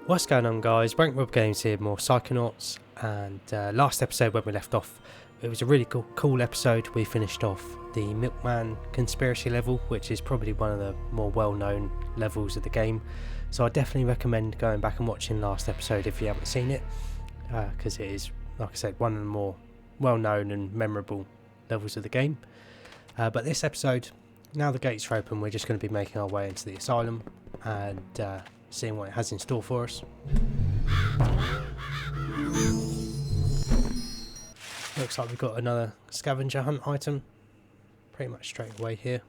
What's going on, guys? Rob Games here, more Psychonauts, and last episode when we left off, it was a really cool episode. We finished off the Milkman conspiracy level, which is probably one of the more well-known levels of the game, so I definitely recommend going back and watching last episode if you haven't seen it, because it is, like I said, one of the more well-known and memorable levels of the game. But this episode, now the gates are open, we're just going to be making our way into the asylum and seeing what it has in store for us. Looks like we've got another scavenger hunt item pretty much straight away here.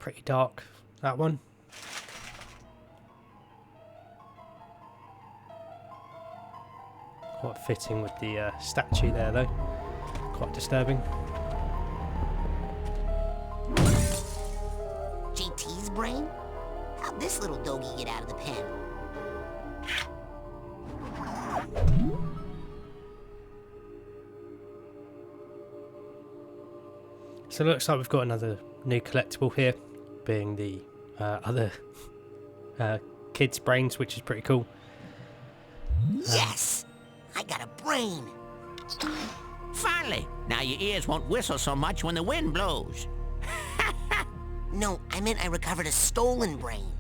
Pretty dark, that one. Quite fitting with the statue there though. Quite disturbing. JT's brain? How'd this little doggy get out of the pen? So it looks like we've got another new collectible here, being the other kids' brains, which is pretty cool. Yes! I got a brain! Finally! Now your ears won't whistle so much when the wind blows. No, I meant I recovered a stolen brain.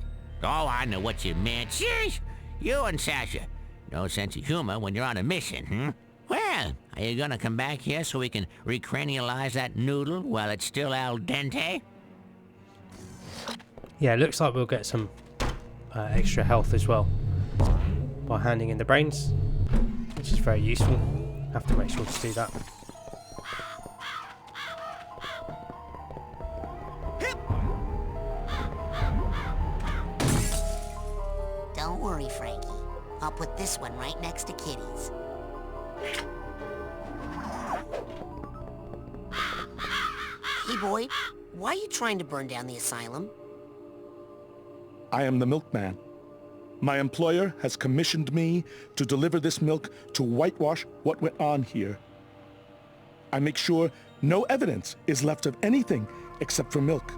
Oh, I know what you meant. Sheesh! You and Sasha. No sense of humor when you're on a mission, hmm? Well, are you gonna come back here so we can recranialize that noodle while it's still al dente? Yeah, it looks like we'll get some extra health as well by handing in the brains, which is very useful. Have to make sure to do that. Don't worry, Frankie. I'll put this one right next to Kitty's. Hey, Boyd, why are you trying to burn down the asylum? I am the milkman. My employer has commissioned me to deliver this milk to whitewash what went on here. I make sure no evidence is left of anything except for milk.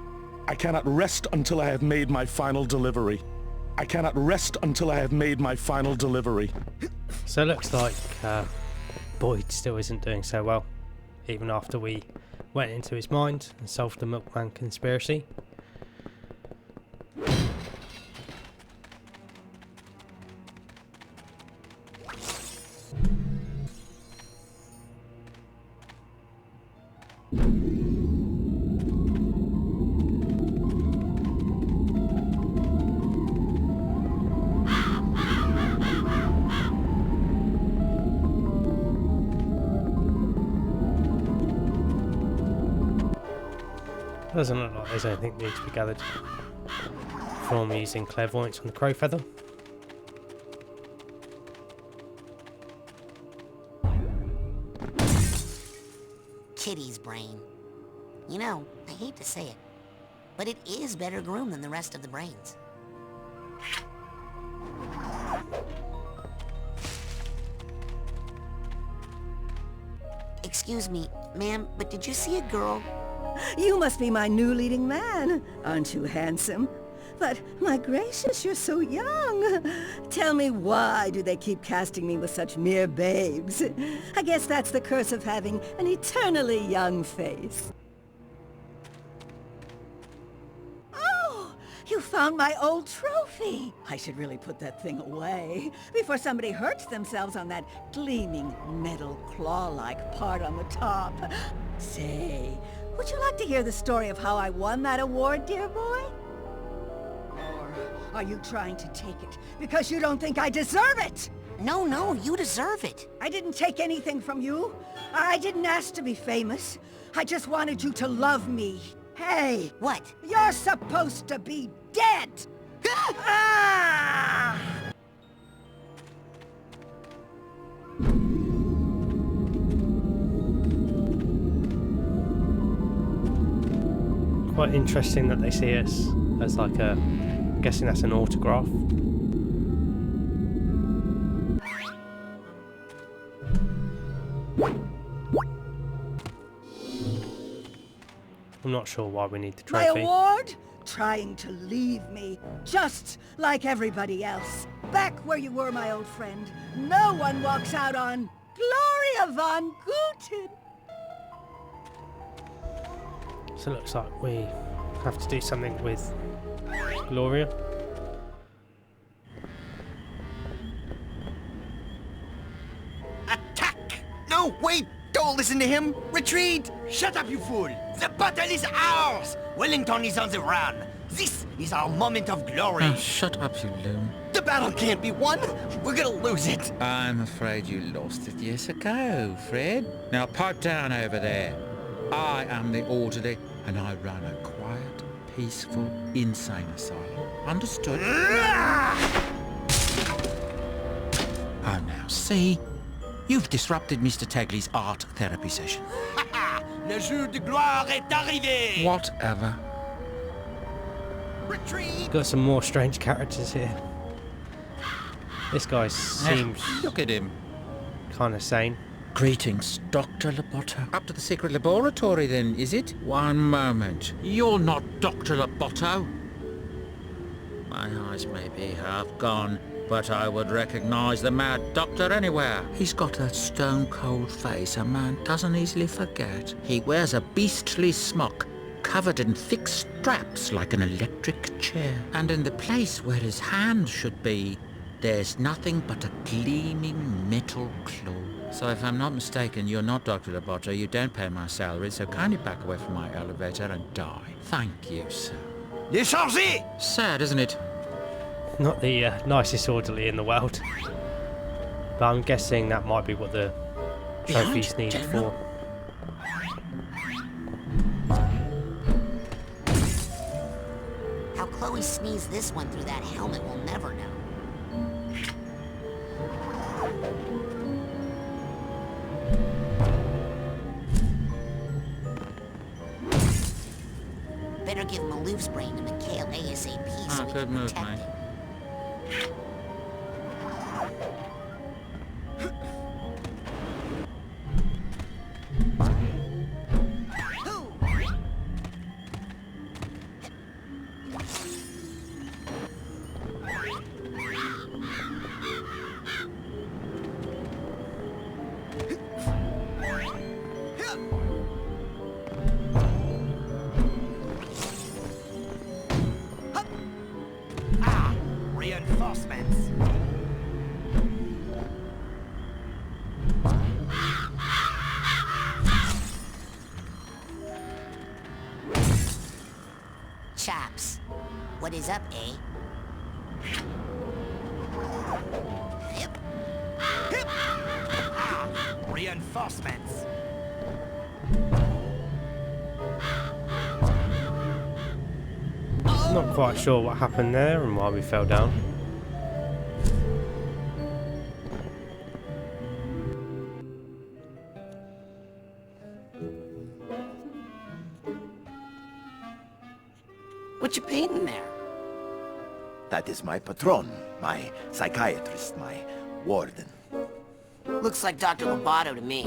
I cannot rest until I have made my final delivery. I cannot rest until I have made my final delivery. So it looks like Boyd still isn't doing so well, even after we went into his mind and solved the Milkman conspiracy. Doesn't look like there's anything new to be gathered from using clairvoyance on the crow feather. Kitty's brain. You know, I hate to say it, but it is better groomed than the rest of the brains. Excuse me, ma'am, but did you see a girl? You must be my new leading man. Aren't you handsome? But, my gracious, you're so young. Tell me, why do they keep casting me with such mere babes? I guess that's the curse of having an eternally young face. Oh, you found my old trophy. I should really put that thing away before somebody hurts themselves on that gleaming metal claw-like part on the top. Say, would you like to hear the story of how I won that award, dear boy? Or are you trying to take it because you don't think I deserve it? No, you deserve it. I didn't take anything from you. I didn't ask to be famous. I just wanted you to love me. Hey! What? You're supposed to be dead! Ah! Quite interesting that they see us as like a... I'm guessing that's an autograph. I'm not sure why we need the My trophy. award? Trying to leave me, just like everybody else. Back where you were, my old friend. No one walks out on Gloria von Guten. So it looks like we have to do something with Gloria. Attack! No, wait! Don't listen to him! Retreat! Shut up, you fool! The battle is ours! Wellington is on the run! This is our moment of glory! Oh, shut up, you loon. The battle can't be won! We're gonna lose it! I'm afraid you lost it years ago, Fred. Now pipe down over there. I am the orderly, and I run a quiet, peaceful, insane asylum. Understood? Oh, now see? You've disrupted Mr. Tagley's art therapy session. Le jour de gloire est arrivé! Whatever. Retreat! Got some more strange characters here. This guy seems Look at him. kind of sane. Greetings, Dr. Loboto. Up to the secret laboratory then, is it? One moment. You're not Dr. Loboto. My eyes may be half gone, but I would recognize the mad doctor anywhere. He's got a stone-cold face a man doesn't easily forget. He wears a beastly smock, covered in thick straps like an electric chair. And in the place where his hand should be, there's nothing but a gleaming metal claw. So if I'm not mistaken, you're not Dr. Loboto, you don't pay my salary, so kindly back away from my elevator and die. Thank you, sir. Déchargez! Sad, isn't it? Not the nicest orderly in the world. But I'm guessing that might be what the trophy's Behind, needed General. for. How Chloe sneezed this one through that helmet, we'll never know. Better give him a loose brain to Mikhail ASAP so we Good can move, protect mate. him. Reinforcements. Chaps, what is up, eh? Yep. Hip! Reinforcements. Not quite sure what happened there and why we fell down. What you painting there? That is my patron, my psychiatrist, my warden. Looks like Dr. Loboto to me.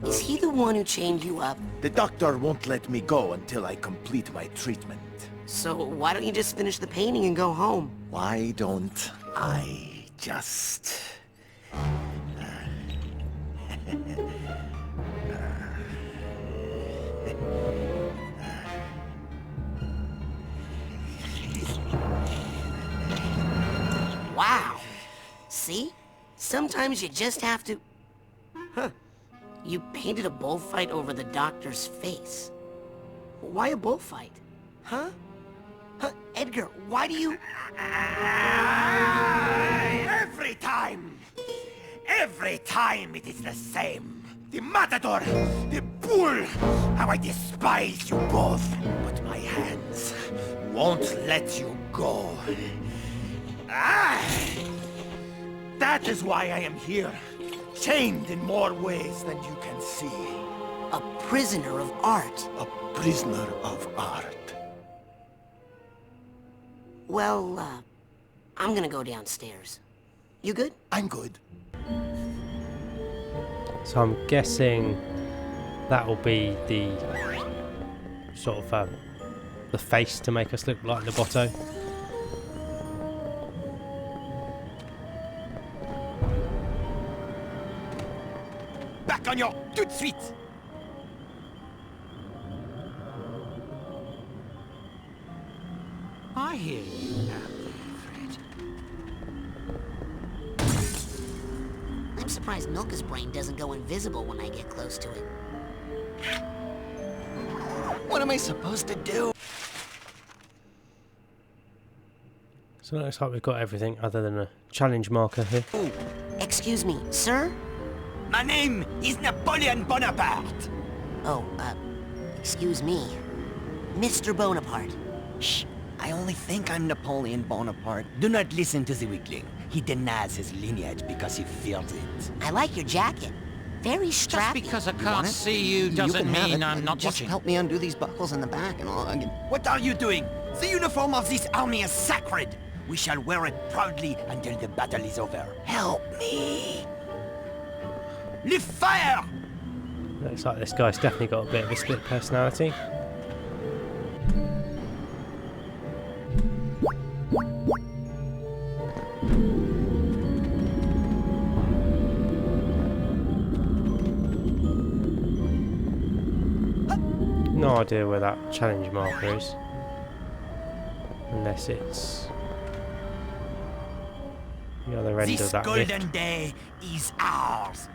Is he the one who chained you up? The doctor won't let me go until I complete my treatment. So why don't you just finish the painting and go home? Why don't I just... Wow. See? Sometimes you just have to... Huh. You painted a bullfight over the doctor's face. Why a bullfight? Huh? Huh? Edgar, why do you... Every time! Every time it is the same! The matador! The bull! How I despise you both! But my hands won't let you go. That is why I am here. Chained in more ways than you can see. A prisoner of art. A prisoner of art. Well, I'm gonna go downstairs. You good? I'm good. So I'm guessing that will be the sort of the face to make us look like Loboto. Back on your tout de suite! I hear you out there, Fred. I'm surprised Milka's brain doesn't go invisible when I get close to it. What am I supposed to do? So it looks like we've got everything other than a challenge marker here. Excuse me, sir? My name is Napoleon Bonaparte. Oh, excuse me. Mr. Bonaparte. Shh. I only think I'm Napoleon Bonaparte. Do not listen to the weakling. He denies his lineage because he feels it. I like your jacket. Very Just strappy. because I You can't want it? see you doesn't can have mean it. I'm not Just watching. help me undo these buckles in the back and all. What are you doing? The uniform of this army is sacred. We shall wear it proudly until the battle is over. Help me! Lift fire! Looks like this guy's definitely got a bit of a split personality. No idea where that challenge marker is. Unless it's the other end This of that golden lift. day is ours.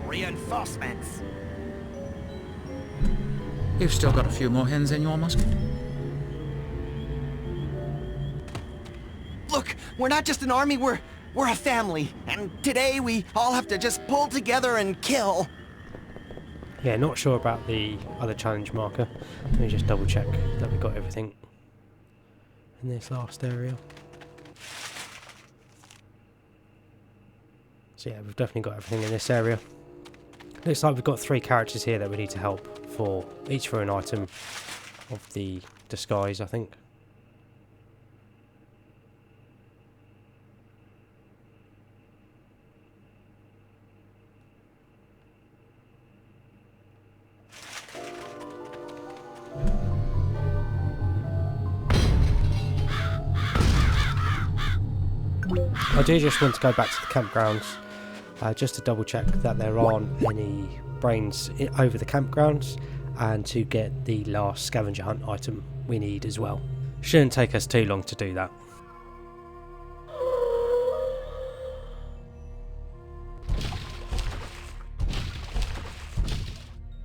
Reinforcements. You've still got a few more hens in your musket. Look, we're not just an army, we're a family. And today we all have to just pull together and kill. Yeah, not sure about the other challenge marker. Let me just double check that we got everything in this last area. So yeah, we've definitely got everything in this area. Looks like we've got 3 characters here that we need to help for, each for an item of the disguise, I think. I do just want to go back to the campgrounds just to double check that there aren't any brains over the campgrounds and to get the last scavenger hunt item we need as well. Shouldn't take us too long to do that.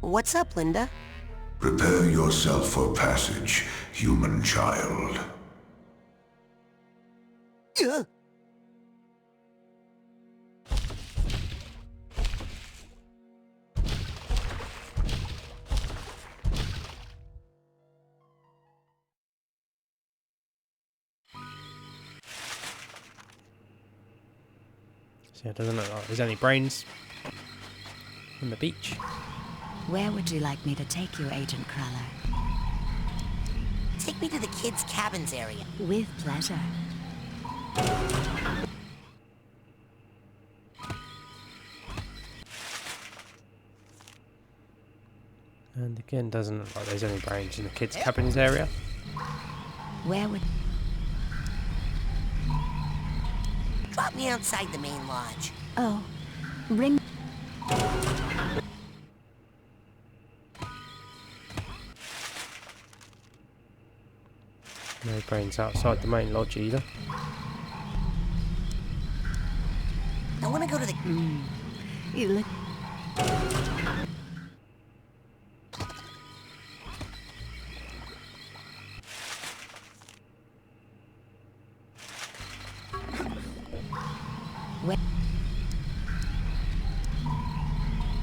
What's up, Linda? Prepare yourself for passage, human child. Ugh. So it doesn't look like there's any brains on the beach. Where would you like me to take you, Agent Cruller? Take me to the kids' cabins area. With pleasure. And again, doesn't look like there's any brains in the kids' cabins area. Where would... Drop me outside the main lodge. Oh, ring... No brains outside the main lodge either. I want to go to the... You look...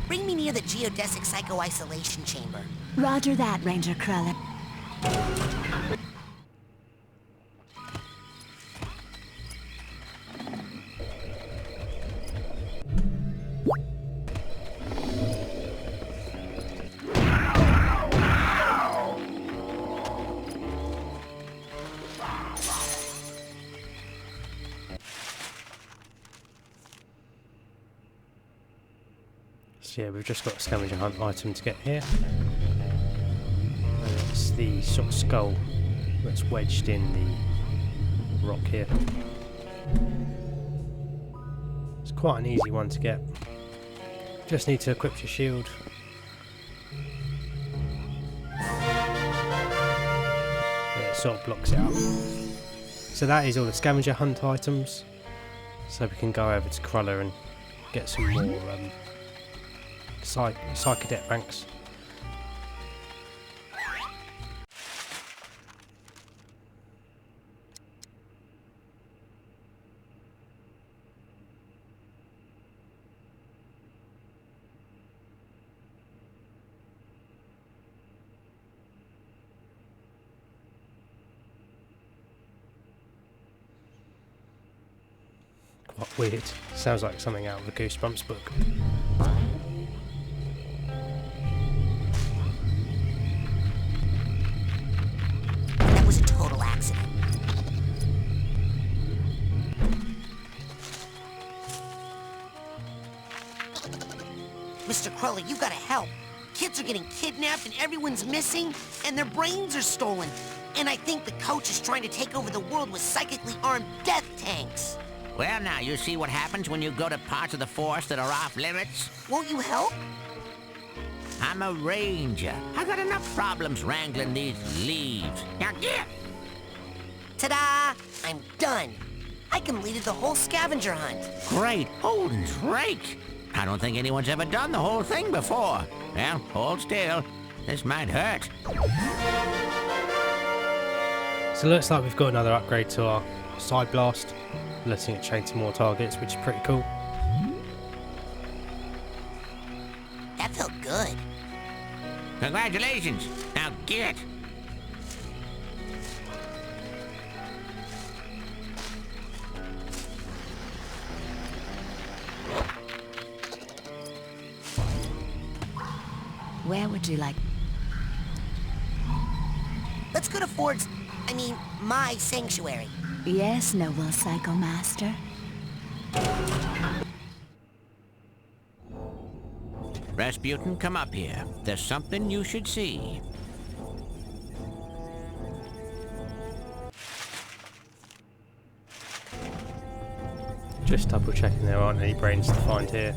Bring me near the geodesic psycho-isolation chamber. Roger that, Ranger Cruller. So yeah, we've just got a scavenger hunt item to get here. And it's the sort of skull that's wedged in the rock here. It's quite an easy one to get. Just need to equip your shield. And it sort of blocks it up. So that is all the scavenger hunt items. So we can go over to Cruller and get some more Psychonaut ranks. Quite weird. Sounds like something out of the Goosebumps book. That was a total accident. Mr. Cruller, you gotta help. Kids are getting kidnapped and everyone's missing, and their brains are stolen. And I think the coach is trying to take over the world with psychically armed death tanks. Well, now, you see what happens when you go to parts of the forest that are off limits? Won't you help? I'm a ranger. I got enough problems wrangling these leaves. Now get! Ta-da! I'm done. I completed the whole scavenger hunt. Great Odin Drake! I don't think anyone's ever done the whole thing before. Well, hold still. This might hurt. So it looks like we've got another upgrade to our side blast, letting it chain to more targets, which is pretty cool. That felt good. Congratulations! Now get! Where would you like? Let's go to Ford's, my sanctuary. Yes, noble Psycho Master. Razputin, come up here. There's something you should see. Just double checking there aren't any brains to find here.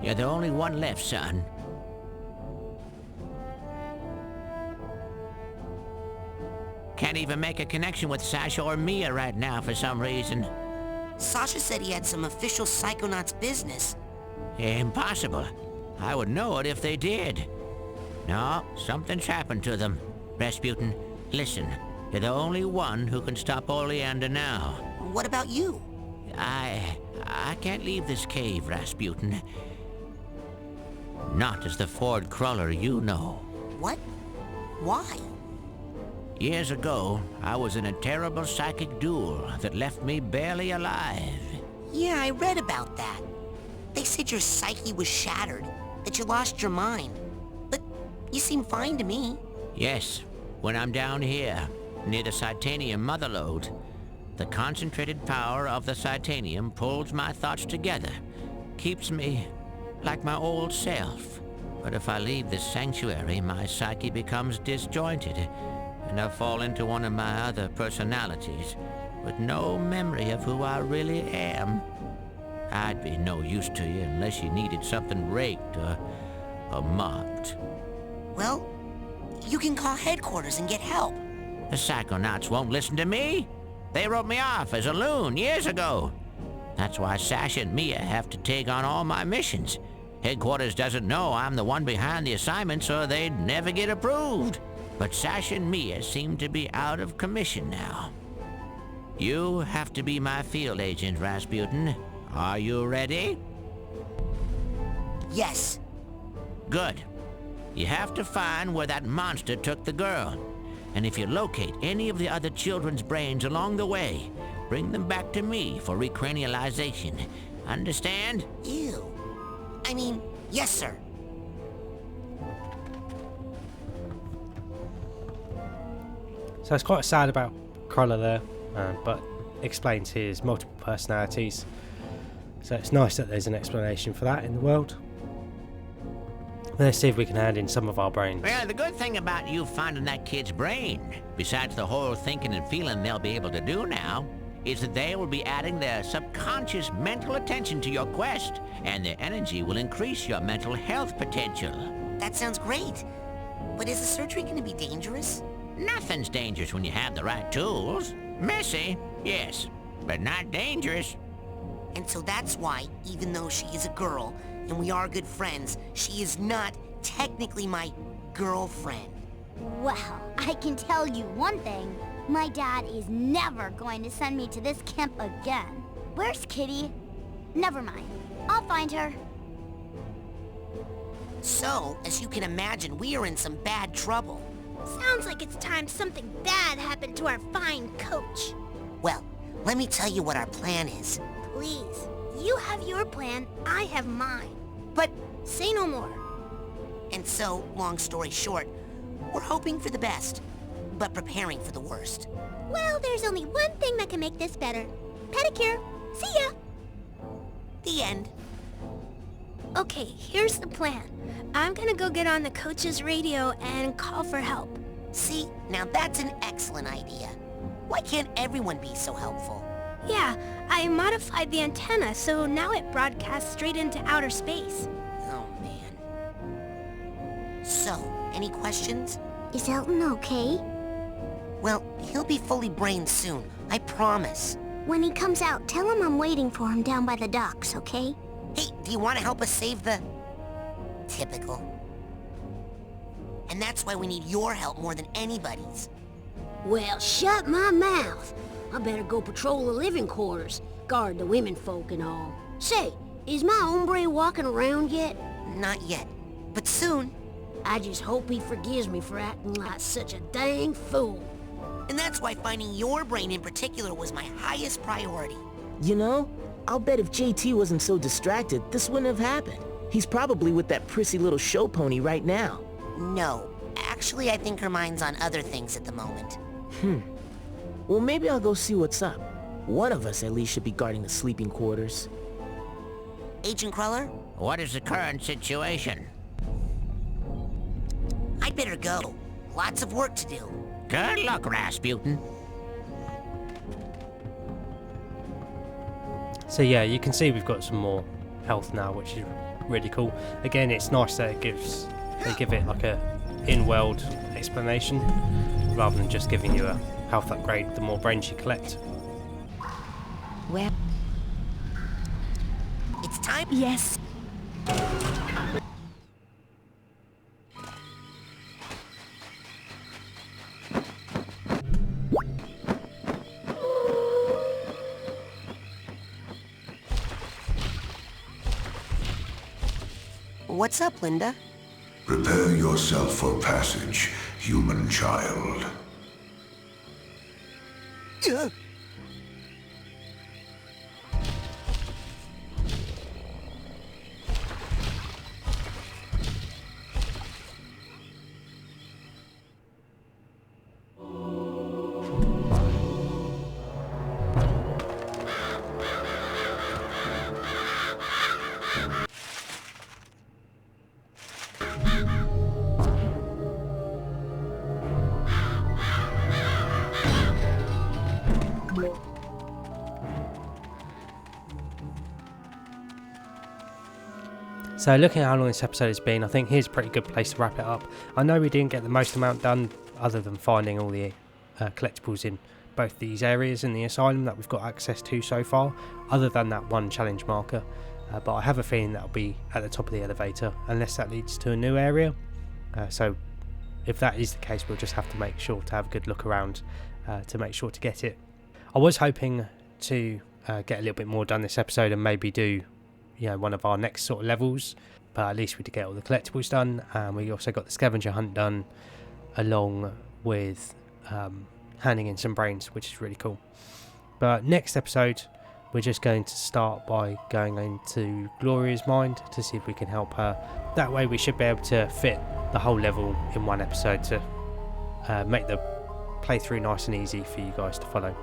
You're the only one left, son. Can't even make a connection with Sasha or Mia right now for some reason. Sasha said he had some official Psychonauts business. Impossible. I would know it if they did. No, something's happened to them. Razputin, listen. You're the only one who can stop Oleander now. What about you? I can't leave this cave, Razputin. Not as the Ford Cruller you know. What? Why? Years ago, I was in a terrible psychic duel that left me barely alive. Yeah, I read about that. They said your psyche was shattered, that you lost your mind. But you seem fine to me. Yes, when I'm down here, near the Psytanium motherlode, the concentrated power of the Psytanium pulls my thoughts together, keeps me like my old self. But if I leave this sanctuary, my psyche becomes disjointed, and I fall into one of my other personalities, with no memory of who I really am. I'd be no use to you unless you needed something raked or mopped. Well, you can call headquarters and get help. The Psychonauts won't listen to me. They wrote me off as a loon years ago. That's why Sasha and Mia have to take on all my missions. Headquarters doesn't know I'm the one behind the assignment, so they'd never get approved. But Sasha and Mia seem to be out of commission now. You have to be my field agent, Razputin. Are you ready? Yes. Good. You have to find where that monster took the girl. And if you locate any of the other children's brains along the way, bring them back to me for recranialization. Understand? Ew. I mean, yes, sir. So it's quite sad about Cruller there, but explains his multiple personalities. So it's nice that there's an explanation for that in the world. Let's see if we can hand in some of our brains. Well, the good thing about you finding that kid's brain, besides the whole thinking and feeling they'll be able to do now, is that they will be adding their subconscious mental attention to your quest, and their energy will increase your mental health potential. That sounds great. But is the surgery going to be dangerous? Nothing's dangerous when you have the right tools. Messy, yes, but not dangerous. And so that's why, even though she is a girl, and we are good friends, she is not technically my girlfriend. Well, I can tell you one thing. My dad is never going to send me to this camp again. Where's Kitty? Never mind. I'll find her. So, as you can imagine, we are in some bad trouble. Sounds like it's time something bad happened to our fine coach. Well, let me tell you what our plan is. Please. You have your plan, I have mine. But say no more. And so, long story short, we're hoping for the best, but preparing for the worst. Well, there's only one thing that can make this better. Pedicure. See ya! The end. Okay, here's the plan. I'm gonna go get on the coach's radio and call for help. See, now that's an excellent idea. Why can't everyone be so helpful? Yeah, I modified the antenna, so now it broadcasts straight into outer space. Oh, man. So, any questions? Is Elton okay? Well, he'll be fully brained soon, I promise. When he comes out, tell him I'm waiting for him down by the docks, okay? Hey, do you want to help us save the... Typical. And that's why we need your help more than anybody's. Well, shut my mouth. I better go patrol the living quarters, guard the women folk and all. Say, is my hombre walking around yet? Not yet, but soon. I just hope he forgives me for acting like such a dang fool. And that's why finding your brain in particular was my highest priority. You know, I'll bet if JT wasn't so distracted, this wouldn't have happened. He's probably with that prissy little show pony right now. No, actually I think her mind's on other things at the moment. Well, maybe I'll go see what's up. One of us at least should be guarding the sleeping quarters. Agent Cruller? What is the current situation? I'd better go. Lots of work to do. Good luck, Razputin. So yeah, you can see we've got some more health now, which is really cool. Again, it's nice that they give it like a in-world explanation rather than just giving you a health upgrade the more brains you collect. Well, it's time. Yes. What's up, Linda? Prepare yourself for passage, human child. So looking at how long this episode has been, I think here's a pretty good place to wrap it up. I know we didn't get the most amount done other than finding all the collectibles in both these areas in the asylum that we've got access to so far, other than that one challenge marker. But I have a feeling that'll be at the top of the elevator unless that leads to a new area. So if that is the case, we'll just have to make sure to have a good look around to make sure to get it. I was hoping to get a little bit more done this episode and maybe do, you know, one of our next sort of levels, but at least we did get all the collectibles done, and we also got the scavenger hunt done along with handing in some brains, which is really cool. But next episode we're just going to start by going into Gloria's mind to see if we can help her. That way we should be able to fit the whole level in one episode to make the playthrough nice and easy for you guys to follow.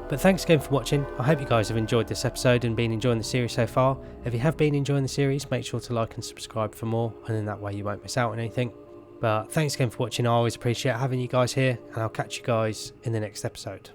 But thanks again for watching. I hope you guys have enjoyed this episode and been enjoying the series so far. If you have been enjoying the series, make sure to like and subscribe for more, and then that way you won't miss out on anything. But thanks again for watching. I always appreciate having you guys here, and I'll catch you guys in the next episode.